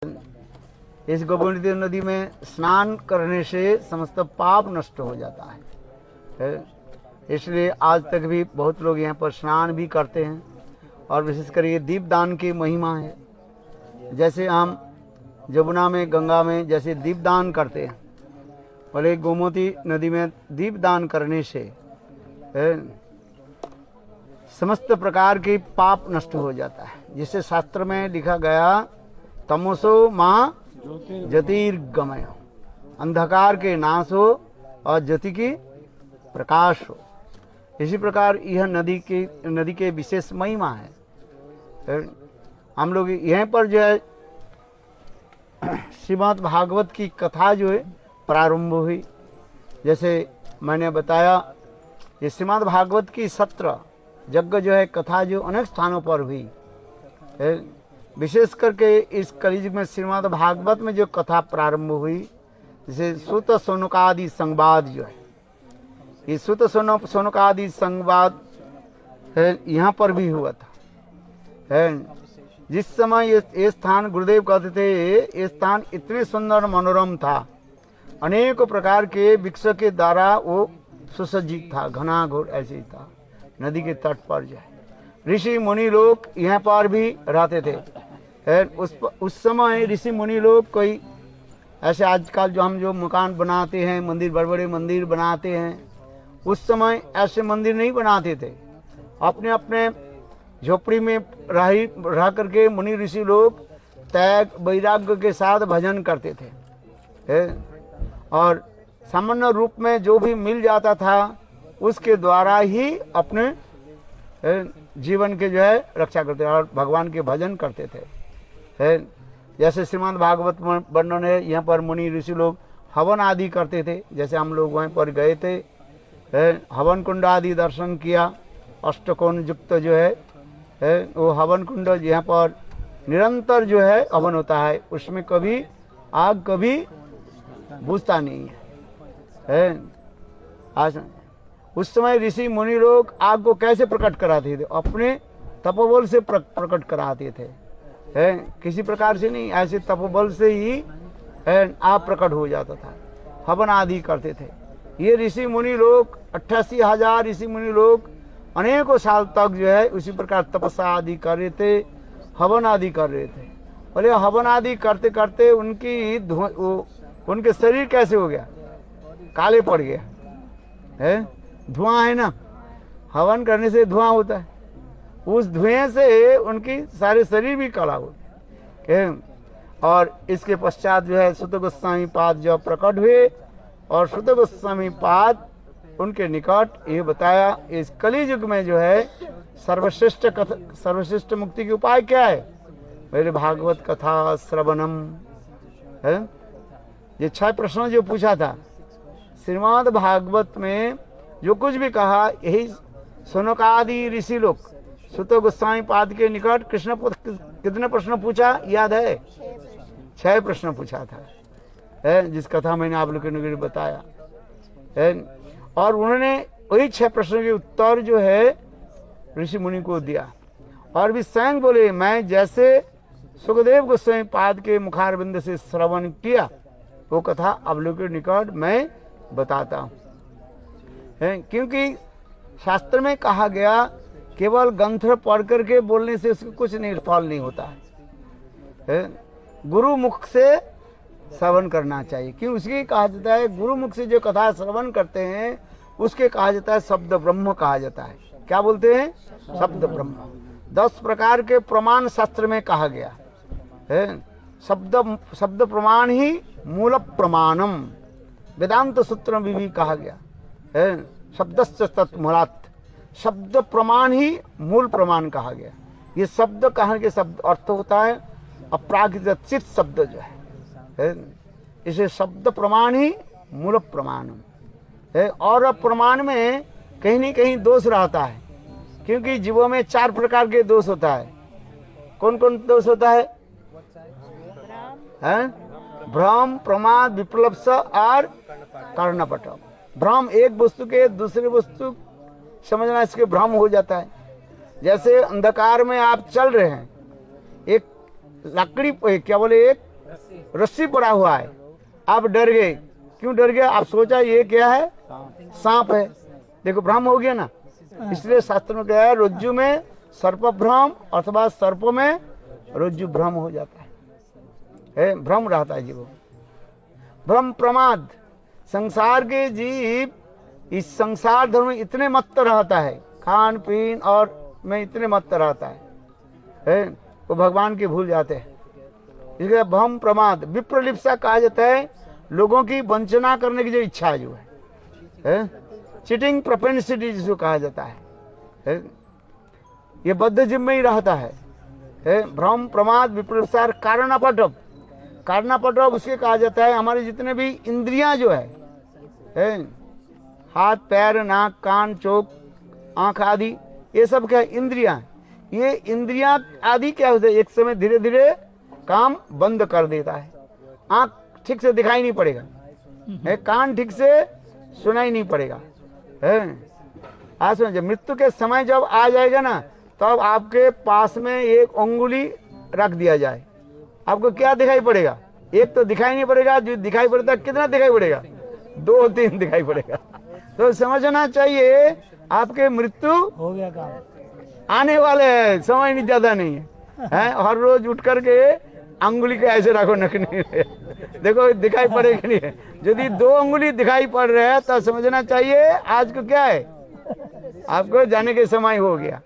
इस गोमती नदी में स्नान करने से समस्त पाप नष्ट हो जाता है। इसलिए आज तक भी बहुत लोग यहाँ पर स्नान भी करते हैं और विशेषकर ये दीपदान की महिमा है। जैसे हम यमुना में, गंगा में जैसे दीपदान करते हैं, बोले गोमती नदी में दीपदान करने से समस्त प्रकार की पाप नष्ट हो जाता है। जिससे शास्त्र में लिखा गया, तमसो माँ ज्योतिर्गमय, अंधकार के नाश हो और ज्योति की प्रकाश हो। इसी प्रकार यह नदी के विशेष महिमा है। हम लोग यहीं पर जो है श्रीमद् भागवत की कथा जो है प्रारंभ हुई। जैसे मैंने बताया, ये श्रीमद् भागवत की सत्र यज्ञ जो है कथा जो अनेक स्थानों पर हुई। विशेष करके इस कलयुग में श्रीमद् भागवत में जो कथा प्रारंभ हुई, जैसे सुत सोनकादि संवाद जो है, ये सुत सोनकादि संवाद यहाँ पर भी हुआ था। जिस समय ये स्थान गुरुदेव कहते थे, ये स्थान इतने सुंदर मनोरम था, अनेक प्रकार के वृक्ष के द्वारा वो सुसज्जित था, घना घोर ऐसे ही था। नदी के तट पर जो है ऋषि मुनि लोग यहाँ पर भी रहते थे। उस समय ऋषि मुनि लोग कोई ऐसे आजकल जो हम जो मकान बनाते हैं, मंदिर, बड़े बड़े मंदिर बनाते हैं, उस समय ऐसे मंदिर नहीं बनाते थे। अपने अपने झोपड़ी में रह करके मुनि ऋषि लोग त्याग वैराग्य के साथ भजन करते थे और सामान्य रूप में जो भी मिल जाता था उसके द्वारा ही अपने जीवन के जो है रक्षा करते और भगवान के भजन करते थे। जैसे श्रीमद् भागवत में वर्णन है, यहाँ पर मुनि ऋषि लोग हवन आदि करते थे। जैसे हम लोग वहीं पर गए थे, हवन कुंड आदि दर्शन किया। अष्टकोण युक्त जो है वो हवन कुंड, यहाँ पर निरंतर जो है हवन होता है, उसमें कभी आग कभी बुझता नहीं है। आज उस समय ऋषि मुनि लोग आग को कैसे प्रकट कराते थे? अपने तपोबल से प्रकट कराते थे। किसी प्रकार से नहीं, ऐसे तपोबल से ही आग प्रकट हो जाता था। हवन आदि करते थे। ये ऋषि मुनि लोग 88,000 ऋषि मुनि लोग अनेकों साल तक जो है उसी प्रकार तपस्या आदि कर रहे थे, हवन आदि कर रहे थे। और ये हवन आदि करते करते उनके शरीर कैसे हो गया? काले पड़ गया है। धुआं है ना, हवन करने से धुआं होता है, उस धुएं से उनकी सारे शरीर भी काला हो गया। और इसके पश्चात जो है सुत गोस्वामी पाद जब प्रकट हुए और सुत गोस्वामी पाद उनके निकट ये बताया, इस कली युग में जो है सर्वश्रेष्ठ मुक्ति के उपाय क्या है? मेरे भागवत कथा श्रवणम है। ये 6 प्रश्न जो पूछा था श्रीमद् भागवत में, जो कुछ भी कहा, यही सोनकादि ऋषि लोग सुत गोस्वामी पाद के निकट कृष्ण कितने प्रश्न पूछा याद है? 6 प्रश्न पूछा था, जिस कथा मैंने आप लोग के बताया है। और उन्होंने वही 6 प्रश्नों के उत्तर जो है ऋषि मुनि को दिया। और भी स्वयं बोले, मैं जैसे सुखदेव गोस्वामी पाद के मुखारविंद से श्रवण किया वो कथा आप लोग के निकट मैं बताता हूँ। क्योंकि शास्त्र में कहा गया, केवल ग्रंथ पढ़ करके बोलने से उसको कुछ नहीं, फल नहीं होता है। गुरु मुख से श्रवण करना चाहिए। क्यों? उसके कहा जाता है, गुरु मुख से जो कथा श्रवण करते हैं उसके कहा जाता है शब्द ब्रह्म कहा जाता है। क्या बोलते हैं? शब्द ब्रह्म। 10 प्रकार के प्रमाण शास्त्र में कहा गया है। शब्द प्रमाण ही मूल प्रमाणम, वेदांत सूत्र में भी कहा गया है। शब्दस्य तत्मूलात्, शब्द प्रमाण ही मूल प्रमाण कहा गया। ये शब्द कहने के शब्द अर्थ होता है अपराकृत चित शब्द जो है, इसे शब्द प्रमाण ही मूल प्रमाण है। और प्रमाण में कहीं न कहीं दोष रहता है, क्योंकि जीवों में 4 प्रकार के दोष होता है। कौन कौन दोष होता है? भ्रम, प्रमाद, विप्लप्स और कर्णपट। भ्रम, एक वस्तु के दूसरे वस्तु समझना, इसके भ्रम हो जाता है। जैसे अंधकार में आप चल रहे हैं, एक लकड़ी क्या बोले, एक रस्सी पड़ा हुआ है, आप डर गए। क्यों डर गए? आप सोचा ये क्या है? सांप है। देखो भ्रम हो गया ना। इसलिए शास्त्र में क्या है, रज्जु में सर्प भ्रम अथवा सर्प में रज्जु भ्रम हो जाता है, भ्रम रहता है जीवो, भ्रम प्रमाद। संसार के जीव इस संसार धर्म में इतने मत्त रहता है, खान पीन और में इतने मत्त रहता है वो भगवान के भूल जाते हैं। इसलिए भ्रम प्रमाद विप्रलिप्सा कहा जाता है, लोगों की वंचना करने की जो इच्छा जो है, चीटिंग प्रोपेंसिटी जिसको कहा जाता है, ये बद्ध जीव में ही रहता है। भ्रम प्रमाद विप्रलिप्सा कारणापटव, कारणापटव उसके कहा जाता है हमारे जितने भी इंद्रियां जो है, हाथ पैर नाक कान चोक आंख आदि, ये सब क्या इंद्रियां, ये इंद्रियां आदि क्या होता है, एक समय धीरे धीरे काम बंद कर देता है। आंख ठीक से दिखाई नहीं पड़ेगा, कान ठीक से सुनाई नहीं पड़ेगा। आज सुनो, जब मृत्यु के समय जब आ जाएगा ना, तब आपके पास में एक उंगली रख दिया जाए, आपको क्या दिखाई पड़ेगा? एक तो दिखाई नहीं पड़ेगा, जो दिखाई पड़ता है कितना दिखाई पड़ेगा? 2-3 दिखाई पड़ेगा। तो समझना चाहिए आपके मृत्यु हो गया काम, आने वाले है, समय नहीं ज्यादा नहीं है। हर रोज उठ करके अंगुली को ऐसे रखो नखनी, देखो दिखाई पड़ेगी नहीं है। यदि 2 अंगुली दिखाई पड़ रहे हैं तो समझना चाहिए आज को क्या है, आपको जाने के समय हो गया।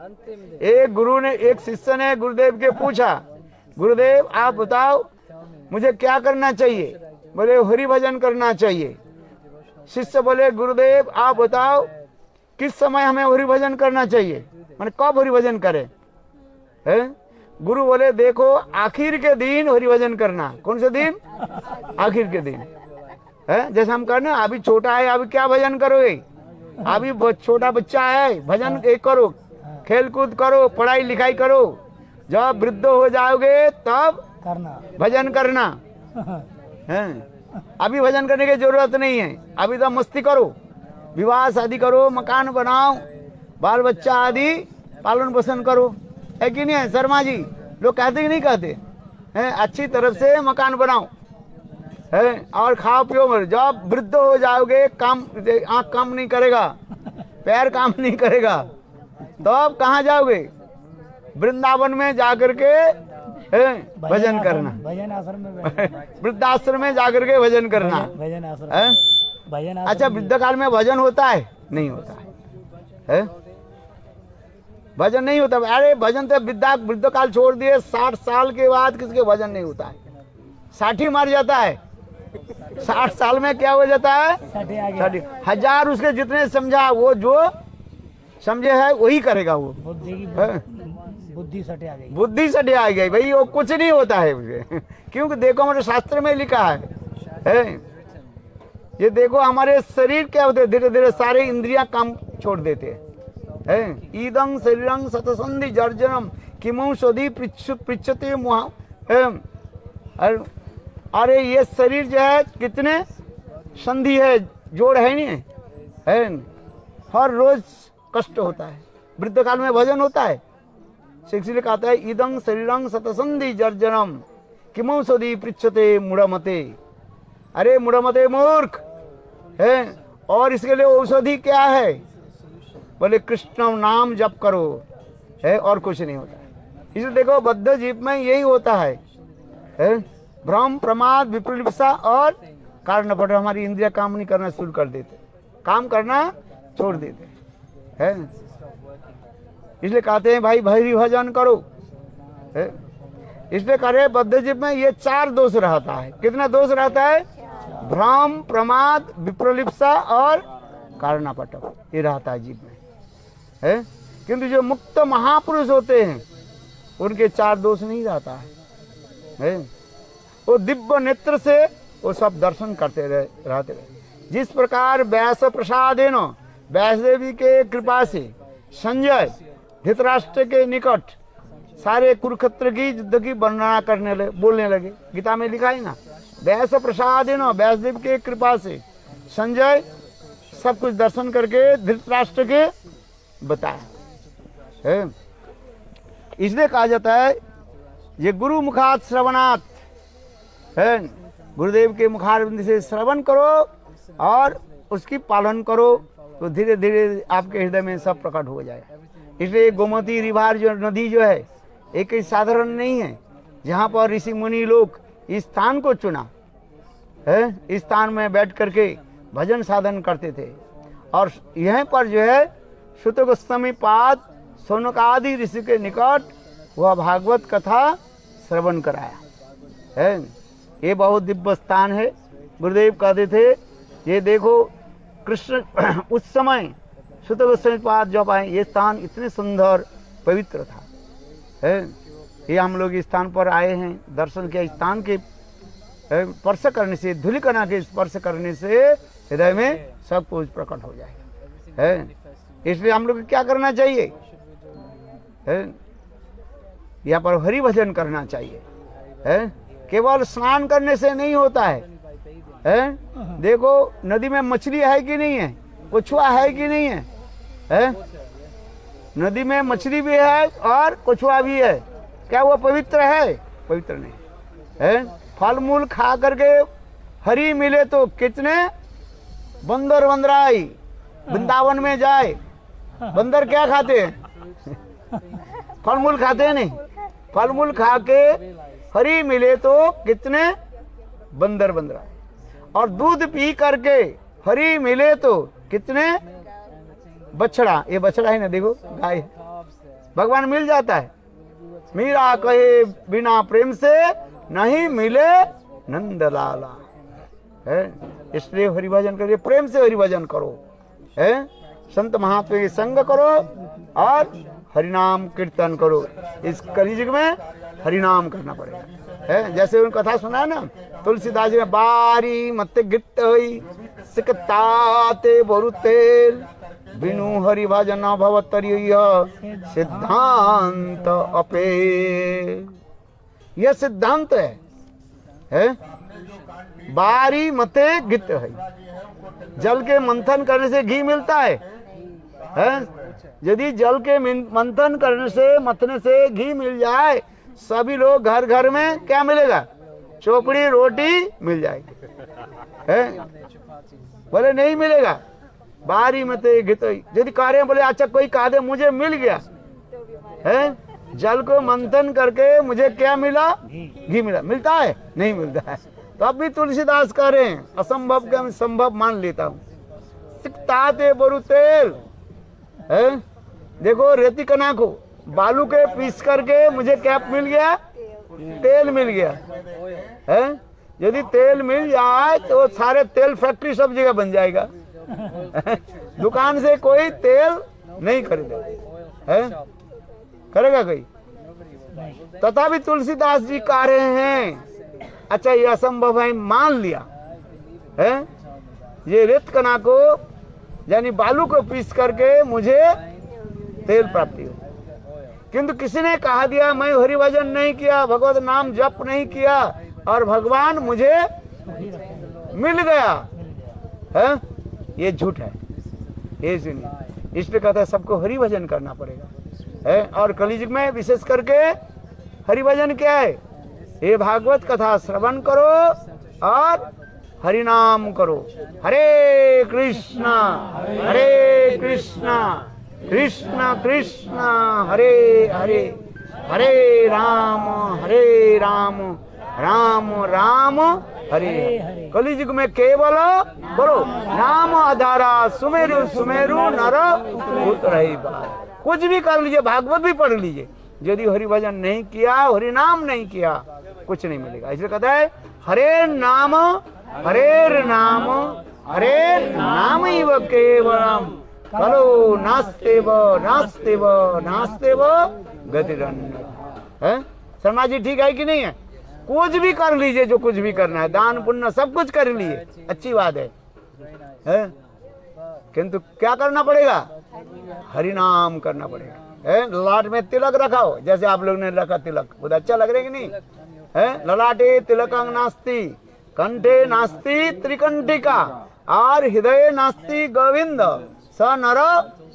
एक गुरु ने, एक शिष्य ने गुरुदेव के पूछा, गुरुदेव आप बताओ मुझे क्या करना चाहिए? बोले हरि भजन करना चाहिए। शिष्य बोले गुरुदेव आप बताओ किस समय हमें हरि भजन करना चाहिए, माने कब हरि भजन करें? गुरु बोले देखो आखिर के दिन हरि भजन करना। कौन से दिन? आखिर के दिन। जैसे हम करने, अभी छोटा है, अभी क्या भजन करोगे? अभी छोटा बच्चा है, भजन करो, खेल कूद करो, पढ़ाई लिखाई करो। जब वृद्ध हो जाओगे तब करना भजन करना है। अभी भजन करने की जरूरत नहीं है, अभी तो मस्ती करो, विवाह शादी करो, मकान बनाओ, बाल बच्चा आदि पालन पोषण करो, है कि नहीं है? शर्मा जी लोग कहते कि नहीं कहते हैं? अच्छी तरफ से मकान बनाओ है और खाओ पियो। जब वृद्ध हो जाओगे, काम आँख काम नहीं करेगा, पैर काम नहीं करेगा, तब कहाँ जाओगे? वृंदावन में जाकर के भजन करना, भजन आश्रम में, वृद्धाश्रम में जाकर के भजन करना, भजन आश्रम, भजन। अच्छा वृद्ध काल में भजन होता है? नहीं होता है, भजन नहीं होता। अरे भजन तो वृद्ध काल छोड़ दिए, 60 साल के बाद किसके भजन नहीं होता है? 60 मर जाता है, 60 साल में क्या हो जाता है? 60 हजार उसके जितने समझा, वो जो समझे है वही करेगा। वो बुद्धि सटे आ गई, बुद्धि सटे आ गई भाई, वो कुछ नहीं होता है मुझे। क्योंकि देखो हमारे शास्त्र में लिखा है ये देखो हमारे शरीर क्या होते, धीरे धीरे सारे इंद्रियां काम छोड़ देते हैं। ईदं शरीरं सतसंधि जर्जनम किमौषधि पृच्छते अरे ये शरीर जो है कितने संधि है, जोड़ है नहीं है, हर रोज कष्ट होता है। वृद्ध काल में भजन होता है, इसलिए कहता है ईदं शरीरं सतसंधि जर्जनम किमौषधि पृच्छते मूढ़मते। अरे मूढ़मते मूर्ख है, और इसके लिए औषधि क्या है? बोले कृष्ण नाम जप करो है, और कुछ नहीं होता है। इसलिए देखो बद्ध जीव में यही होता है, भ्रम प्रमाद विप्रलिप्सा और कारणपट। हमारी इंद्रिया काम नहीं करना शुरू कर देते, काम करना छोड़ देते हैं। इसलिए कहते हैं भाई हरि भजन करो, इसलिए करे बद्ध जीव में ये 4 दोष रहता है। कितना दोष रहता है? भ्रम प्रमाद विप्रलिप्सा और कारणापटव, ये रहता है जीव में है। किंतु जो मुक्त महापुरुष होते हैं उनके 4 दोष नहीं रहता है। वो दिव्य नेत्र से वो सब दर्शन करते रहते रहे। जिस प्रकार व्यास प्रसादेन, व्यास देवी के कृपा से संजय धृतराष्ट्र के निकट सारे कुरुक्षेत्र की युद्ध की वर्णना करने लगे, बोलने लगे। गीता में लिखा है ना, व्यास प्रसादेन, व्यास देव के कृपा से संजय सब कुछ दर्शन करके धृतराष्ट्र के बताया है। इसलिए कहा जाता है ये गुरु मुखात श्रवणात् है, गुरुदेव के मुखारविंद से श्रवण करो और उसकी पालन करो, तो धीरे धीरे आपके हृदय में सब प्रकट हो जाएगा। इसलिए गोमती रिवार जो नदी जो है एक साधारण नहीं है। जहाँ पर ऋषि मुनि लोग इस स्थान को चुना है, इस स्थान में बैठ करके भजन साधन करते थे। और यहीं पर जो है सुत गोस्वामी पाद सौनकादि ऋषि के निकट वह भागवत कथा श्रवण कराया है। ये बहुत दिव्य स्थान है। गुरुदेव कहते थे, ये देखो कृष्ण उस समय सुत गोस्वामी पाद जब आए, ये स्थान इतने सुंदर पवित्र था है। ये हम लोग इस स्थान पर आए हैं, दर्शन किया। स्थान के स्पर्श करने से, धूलिकणा के स्पर्श करने से हृदय में सब कुछ प्रकट हो जाएगा है। इसलिए हम लोग क्या करना चाहिए है, यहाँ पर हरि भजन करना चाहिए है। केवल स्नान करने से नहीं होता है। देखो नदी में मछली है कि नहीं है, कछुआ है कि नहीं है, नदी में मछली भी है और कछुआ भी है, क्या वो पवित्र है? पवित्र नहीं है। फल मूल खा करके हरी मिले तो कितने बंदर बंदराई वृंदावन में जाए। बंदर क्या खाते हैं? फल मूल खाते हैं नहीं। फल मूल खा के हरी मिले तो कितने बंदर बंदराई, और दूध पी करके हरी मिले तो कितने बछड़ा। ये बछड़ा है ना, देखो गाय, भगवान मिल जाता है। मीरा कहे बिना प्रेम से नहीं मिले नंदलाला है। इसलिए हरिभजन करिए, प्रेम से हरिभजन करो है। संत महात्मा के संग करो और हरिनाम कीर्तन करो। इस कलियुग में हरिनाम करना पड़ेगा है। जैसे उन कथा सुना है ना, तुलसीदास जी ने बारी मत गिट होई सिकताते बोरु तेल बिनु हरि भजन भवतरिय सिद्धांत अपे। यह सिद्धांत है। बारी मते गिट है, जल के मंथन करने से घी मिलता है। यदि जल के मंथन करने से, मथने से घी मिल जाए, सभी लोग घर घर में क्या मिलेगा? चोपड़ी रोटी मिल जाएगी है। बोले नहीं मिलेगा, बारी मते गित। यदि कार्य बोले अच्छा कोई कहा दे मुझे मिल गया है, जल को मंथन करके मुझे क्या मिला? घी मिला। मिलता है? नहीं मिलता है। तो अब भी तुलसीदास कह रहे हैं, असंभव का मैं संभव मान लेता हूँ। सिकताते बोरु तेल है। देखो रेती कना को बालू के पीस करके मुझे क्या मिल गया? तेल मिल गया है। यदि तेल मिल जाए तो सारे तेल फैक्ट्री सब जगह बन जाएगा। दुकान से कोई तेल नहीं खरीदेगा है, करेगा कोई? तथापि तुलसीदास जी कह रहे हैं अच्छा ये असंभव है, मान लिया है। ये रेत कणा को यानी बालू को पीस करके मुझे तेल प्राप्ति हो। किंतु किसी ने कहा दिया मैं हरिभजन नहीं किया, भगवत नाम जप नहीं किया और भगवान मुझे मिल गया है, ये झूठ है। ये सुनिए, इसलिए कहता है सबको हरिभजन करना पड़ेगा है। और कलियुग में विशेष करके हरिभजन क्या है? ये भागवत कथा श्रवण करो और हरिनाम करो। हरे कृष्णा कृष्ण कृष्ण हरे हरे, हरे राम राम राम हरे हरे। कलियुग में केवल बोलो नाम आधारा सुमेरु सुमेरु नर उतरहि बार। कुछ भी कर लीजिए, भागवत भी पढ़ लीजिए, यदि हरिभजन नहीं किया, हरिनाम नहीं किया, कुछ नहीं मिलेगा। इसलिए कहता है हरे नाम इव केवलम कलो नास्तेव गतिरन्य है। शर्मा जी ठीक है कि नहीं है? कुछ भी कर लीजिए, जो कुछ भी करना है, दान पुण्य सब कुछ कर लिए, अच्छी बात है किंतु क्या करना पड़ेगा? हरिनाम करना पड़ेगा है। ललाट में तिलक रखाओ, जैसे आप लोग ने रखा तिलक, बहुत अच्छा लग रहा है कि नहीं है? ललाटे तिलकं नास्ति कंठे नास्ति त्रिकंठिका और हृदय नास्ति गोविंद स नर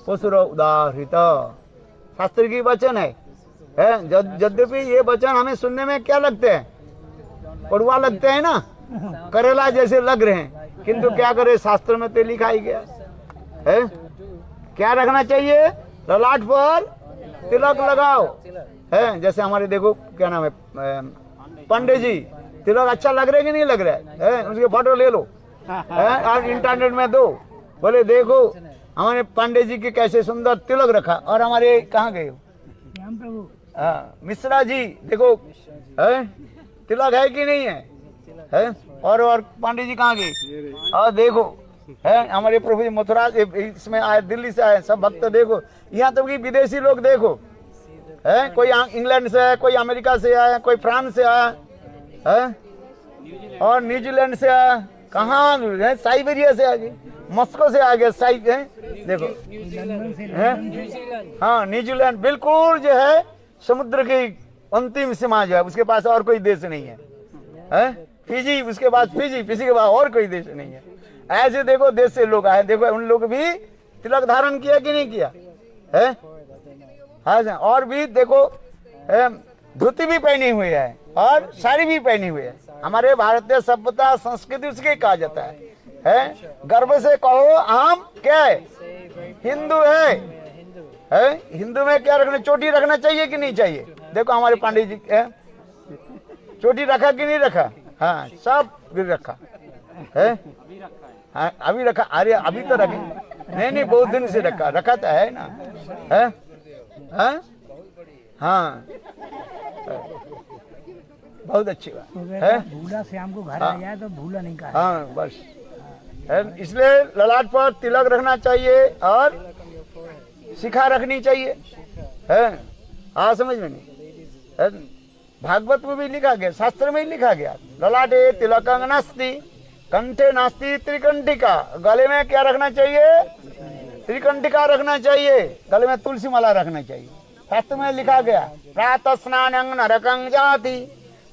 पशुर उदाहृत। शास्त्र की वचन है। यद्यपि ये वचन हमें सुनने में क्या लगते हैं? कड़वा लगते हैं ना, करेला जैसे लग रहे हैं, किंतु क्या करे, शास्त्र में तो लिखा ही गया है। क्या रखना चाहिए? ललाट पर तिलक लगाओ, है। जैसे हमारे देखो क्या नाम है, पंडित जी, तिलक अच्छा लग रहा है कि नहीं लग रहा है? उसके फोटो ले लो, है, और इंटरनेट में दो, बोले देखो हमारे पंडित जी के कैसे सुंदर तिलक रखा। और हमारे कहाँ गए हो? राम प्रभु। हाँ, मिश्रा जी देखो, है तिलक है कि नहीं है? और पांडे जी कहाँ गए? और देखो, है हमारे प्रभु जी मथुरा इसमें आए, दिल्ली से आए, सब भक्त देखो, यहाँ तक कि विदेशी लोग देखो, है, कोई इंग्लैंड से आया, कोई अमेरिका से आया, कोई फ्रांस से आया, है, और न्यूजीलैंड से आया, कहाँ है, साइबेरिया से आ गए, मॉस्को से आ गया, देखो, है, हाँ न्यूजीलैंड बिल्कुल जो है समुद्र की अंतिम सीमा जो है, उसके पास और कोई देश नहीं है, फिजी, उसके बाद फिजी के बाद और कोई देश नहीं है। ऐसे देखो देश से लोग आए, देखो उन लोग भी तिलक धारण किया कि नहीं किया है? और भी देखो धोती भी पहनी हुई है और साड़ी भी पहनी हुई है। हमारे भारतीय सभ्यता संस्कृति उसके कहा जाता है? गर्व से कहो हम क्या है? हिंदू है। हिंदू में क्या रखना, चोटी रखना चाहिए कि नहीं चाहिए? देखो हमारे पांडे जी चोटी रखा कि नहीं रखा? हाँ, सब भी रखा है। हाँ, अभी रखा, अरे अभी तो रखे नहीं, बहुत दिन से रखा तो है ना, है? हाँ, बहुत अच्छी बात है। भूला शाम को घर आ जाए तो भूला नहीं कहा। हाँ बस, इसलिए ललाट पर तिलक रखना चाहिए और शिखा रखनी चाहिए, है? हाँ, समझ में नहीं? भागवत में भी लिखा गया, शास्त्र में ही लिखा गया, ललाटे तिलकं नास्ति कंठे नास्ति त्रिकंठिका। गले में क्या रखना चाहिए? त्रिकंठिका रखना चाहिए, गले में तुलसी माला रखना चाहिए, शास्त्र में लिखा गया। प्रातः स्नानं नरकं जाति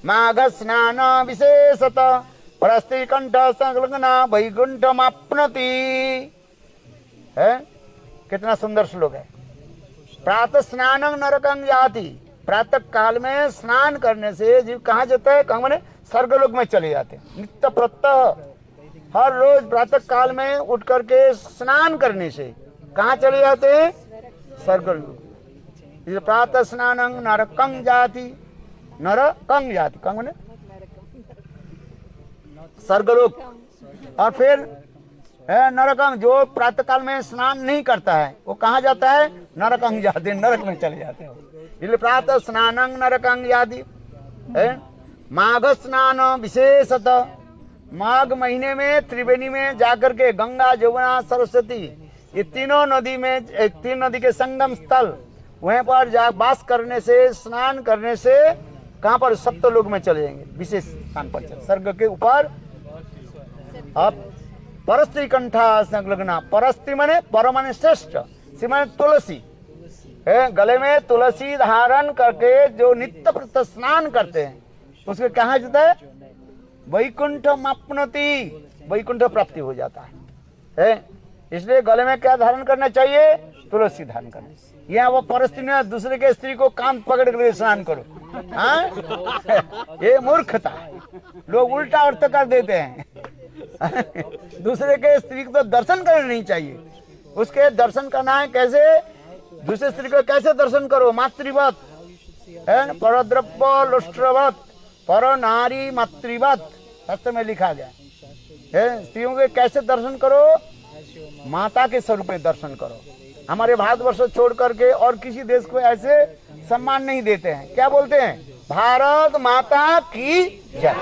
माघ स्नान विशेषत परस्त्री कंठ संलग्ना वैकुंठमाप्नोति। है, कितना सुंदर श्लोक है। प्रातः स्नानं नरकं जाति, प्रातः काल में स्नान करने से जीव कहाँ जाता है? कहाँ माने स्वर्गलोक में चले जाते हैं। नित्य प्रत्यह हर रोज प्रातः काल में उठ करके स्नान करने से कहाँ चले जाते हैं? स्वर्गलोक। प्रातः स्नानं नरकं जाति, नरकं जाति, कहाँ माने स्वर्गलोक। और फिर नरकं, जो प्रातः काल में स्नान नहीं करता है वो कहाँ जाता है? नरकं जाति, नरक में चले जाते हैं। इसलिए प्रातः स्नानं नरकं जाति। माघ स्नान विशेषत, माघ महीने में त्रिवेणी में जाकर के गंगा जमुना सरस्वती ये तीनों नदी में, तीन नदी के संगम स्थल, वहीं पर जा वास करने से, स्नान करने से कहाँ पर? सप्तलोक में चले जाएंगे, विशेष स्थान पर चले, स्वर्ग के ऊपर। अब परस्त्री कंठा संलग्ना, परस्त्री माने पर माने श्रेष्ठ, सी माने तुलसी, गले में तुलसी धारण करके जो नित्य प्रत्यह स्नान करते हैं उसके कहाँ जाता है? वैकुंठमाप्नोति, वैकुंठ प्राप्ति हो जाता है। इसलिए गले में क्या धारण करना चाहिए? तुलसी धारण करना। यहाँ वो परस्त्री ने दूसरे के स्त्री को कान पकड़ कर स्नान करो, हाँ ये मूर्खता, लोग उल्टा अर्थ कर देते हैं। दूसरे के स्त्री को तो दर्शन करना नहीं चाहिए, उसके दर्शन करना है कैसे? दूसरे स्त्री को कैसे दर्शन करो? मातृवत, परद्रव्य लुष्ट्रवत, पर नारी मातृवत, शास्त्र में लिखा गया है। स्त्रियों के कैसे दर्शन करो? माता के स्वरूप में दर्शन करो। हमारे भारतवर्ष छोड़ करके और किसी देश को ऐसे सम्मान नहीं देते हैं। क्या बोलते हैं? भारत माता की जय,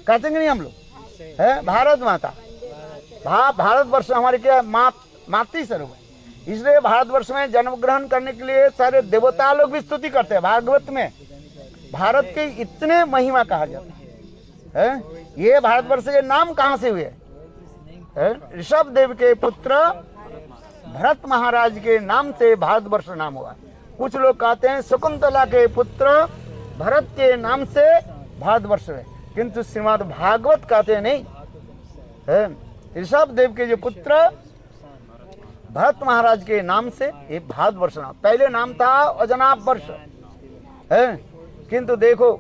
कहते हैं नहीं हम लोग, है भारत माता। भारतवर्ष हमारे क्या मातृ स्वरूप है। इसलिए भारतवर्ष में जन्म ग्रहण करने के लिए सारे देवता लोग भी स्तुति करते हैं। भागवत में भारत के इतने महिमा कहा जाता है। ये भारतवर्ष के नाम कहाँ से हुए? ऋषभ देव के पुत्र भरत महाराज के नाम से भारतवर्ष नाम हुआ। कुछ लोग कहते हैं शकुंतला के पुत्र भरत के नाम से भारतवर्ष है, किंतु श्रीमद् भागवत कहते नहीं, ऋषभ देव के जो पुत्र भरत महाराज के नाम से ये भारतवर्ष नाम। पहले नाम था अजनाभ वर्ष है, किंतु देखो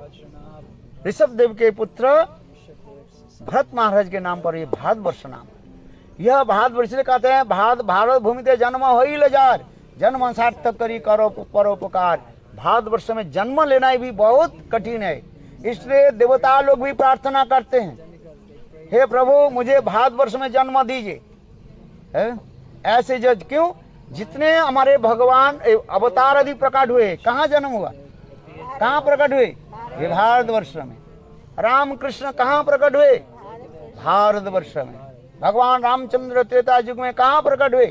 ऋषभ देव के पुत्र भरत महाराज के नाम पर ये भारतवर्ष नाम है। यह भारतवर्ष से कहते हैं भारत भूमि ते जन्म होई लजार, जन्म सार्थक करी करो परोपकार। भारतवर्ष में जन्म लेना भी बहुत कठिन है, इसलिए देवता लोग भी प्रार्थना करते हैं, हे प्रभु मुझे भारतवर्ष में जन्म दीजिए। ऐसे जज क्यों, जितने हमारे भगवान अवतार आदि प्रकट हुए, कहाँ जन्म हुआ, कहाँ प्रकट हुए, ये भारतवर्ष में। राम कृष्ण कहाँ प्रकट हुए, भारतवर्ष में। भगवान रामचंद्र त्रेता युग में कहाँ प्रकट हुए,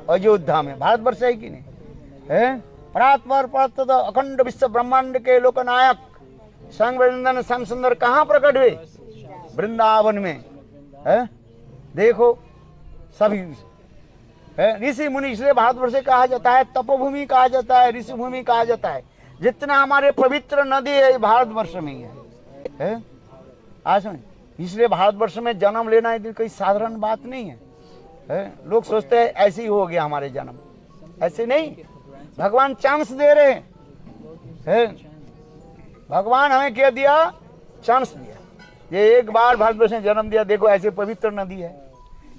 अयोध्या में। भारतवर्ष है कि नहीं है। परात्पर अखंड विश्व ब्रह्मांड के लोकनायक संग वृंदन श्याम सुंदर कहाँ प्रकट हुए, वृंदावन में है। देखो सभी ऋषि मुनि, इसलिए भारतवर्ष कहा जाता है, तपोभूमि कहा जाता है, ऋषि भूमि कहा जाता है। जितना हमारे पवित्र नदी है भारतवर्ष में ही है। आज सुन, इसलिए भारतवर्ष में जन्म लेना ये कोई साधारण बात नहीं है। लोग सोचते हैं ऐसे ही हो गया हमारे जन्म, ऐसे नहीं। भगवान चांस दे रहे हैं। भगवान हमें क्या दिया, चांस दिया। ये एक बार भारतवर्ष में जन्म दिया, देखो ऐसे पवित्र नदी है,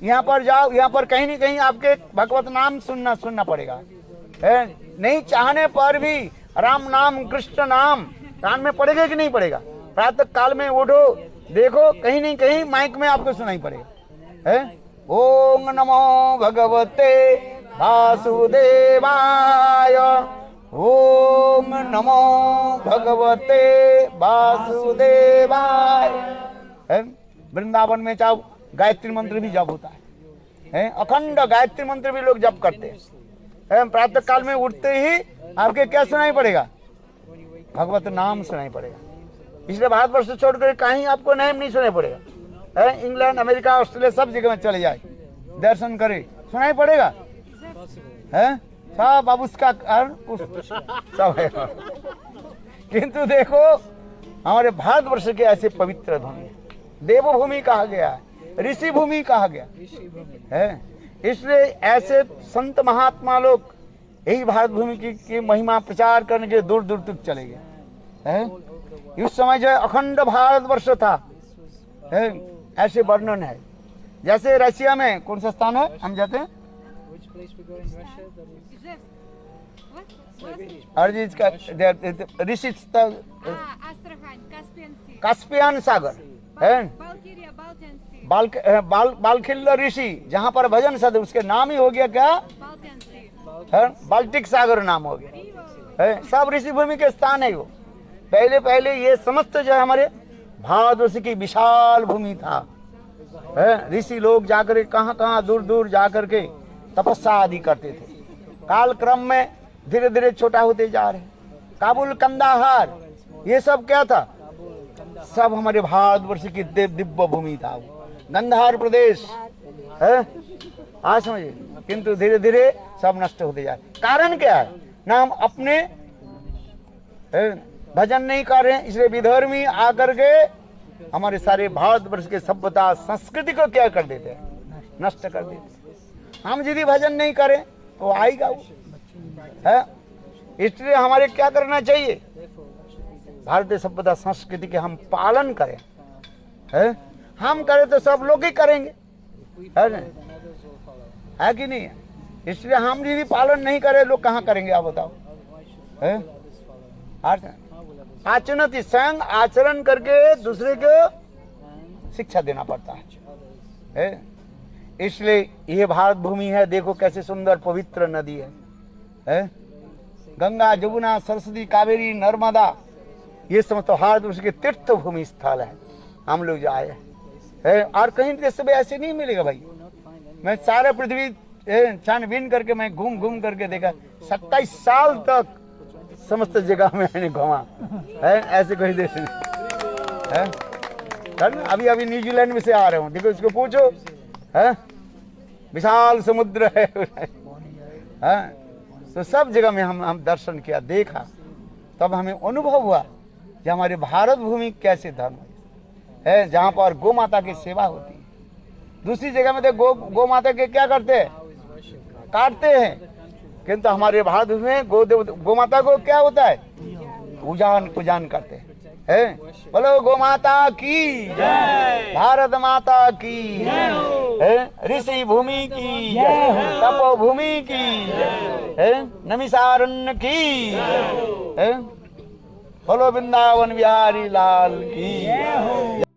यहाँ पर जाओ, यहाँ पर कहीं न कहीं आपके भगवत नाम सुनना पड़ेगा। नहीं चाहने पर भी राम नाम कृष्ण नाम कान में पड़ेगा कि नहीं पड़ेगा। प्रातः काल में उठो, देखो कहीं नहीं कहीं माइक में आपको सुनाई पड़ेगा। ओम नमो भगवते वासुदेवाय, ओम नमो भगवते वासुदेवाय। वृंदावन में चाहो गायत्री मंत्र भी जप होता है। अखंड गायत्री मंत्र भी लोग जप करते हैं। प्रातः काल में उठते ही आपके क्या सुनाई पड़ेगा, भगवत नाम सुनाई पड़ेगा। इसलिए भारतवर्ष छोड़कर कहीं आपको नाम नहीं सुनाई पड़ेगा। इंग्लैंड, अमेरिका, ऑस्ट्रेलिया सब जगह में चले जाए, दर्शन करे, सुनाई पड़ेगा है सब। अब उसका सब है। किंतु देखो हमारे भारतवर्ष के ऐसे पवित्र भूमि, देवभूमि कहा गया है, ऋषि भूमि कहा गया है। इसलिए ऐसे संत महात्मा लोग यही भारत भूमि की महिमा प्रचार करने के दूर दूर तक चले गए। उस समय जो अखंड भारतवर्ष था, ऐसे वर्णन है। जैसे रशिया में कौन सा स्थान है, हम जाते हैं ऋषि कास्पियन सागर है, बालखिल्य ऋषि जहाँ पर भजन सद, उसके नाम ही हो गया क्या, बाल्टिक सागर नाम हो गया। सब ऋषि भूमि के स्थान है वो। पहले ये समस्त जो है हमारे भारतवर्ष की विशाल भूमि था। ऋषि लोग जाकर कहाँ कहाँ दूर दूर जाकर के तपस्या आदि करते थे। काल क्रम में धीरे धीरे छोटा होते जा रहे। काबुल, कंदाहार, ये सब क्या था, सब हमारे भारतवर्ष की दिव्य भूमि था वो। गंधार प्रदेश है, आज समझिए। किंतु धीरे धीरे सब नष्ट होते जा रहे। कारण क्या है ना, हम अपने भजन नहीं कर रहे हैं, इसलिए विधर्मी आकर के हमारे सारे भारतवर्ष के सभ्यता संस्कृति को क्या कर देते हैं, नष्ट कर देते हैं। हम यदि भजन नहीं करें तो आएगा वो है। इसलिए हमारे क्या करना चाहिए, भारतीय सभ्यता संस्कृति के हम पालन करें। है हम करें तो सब लोग ही करेंगे, है कि नहीं है। इसलिए हम यदि पालन नहीं करें, लोग कहाँ करेंगे आप बताओ। आचरण स्वयं आचरण करके दूसरे को शिक्षा देना पड़ता है। इसलिए ये भारत भूमि है, देखो कैसे सुंदर पवित्र नदी है। गंगा, जमुना, सरस्वती, कावेरी, नर्मदा, ये समस्त भारतवर्ष के तीर्थ भूमि स्थल है। हम लोग जो आए हैं और कहीं देश में ऐसे नहीं मिलेगा भाई। मैं सारे पृथ्वी छानबीन करके मैं घूम करके देखा, 27 साल तक समस्त जगह में मैंने घुमा है, ऐसे कोई देश नहीं है। अभी न्यूजीलैंड में से आ रहा हूँ, देखो इसको पूछो है, विशाल समुद्र है। तो सब जगह में हम दर्शन किया, देखा, तब हमें अनुभव हुआ कि हमारे भारत भूमि कैसे धर्म है, जहाँ पर गौ माता की सेवा होती है। दूसरी जगह में तो गौ माता के क्या करते हैं, काटते हैं, किंतु हमारे भारत में गौ माता को क्या होता है, पूजन करते है। बोलो गो माता की जय, भारत माता की है, ऋषि भूमि की जय, तपो भूमि की है, नमिसारण्य की है। बोलो वृंदावन बिहारी लाल की।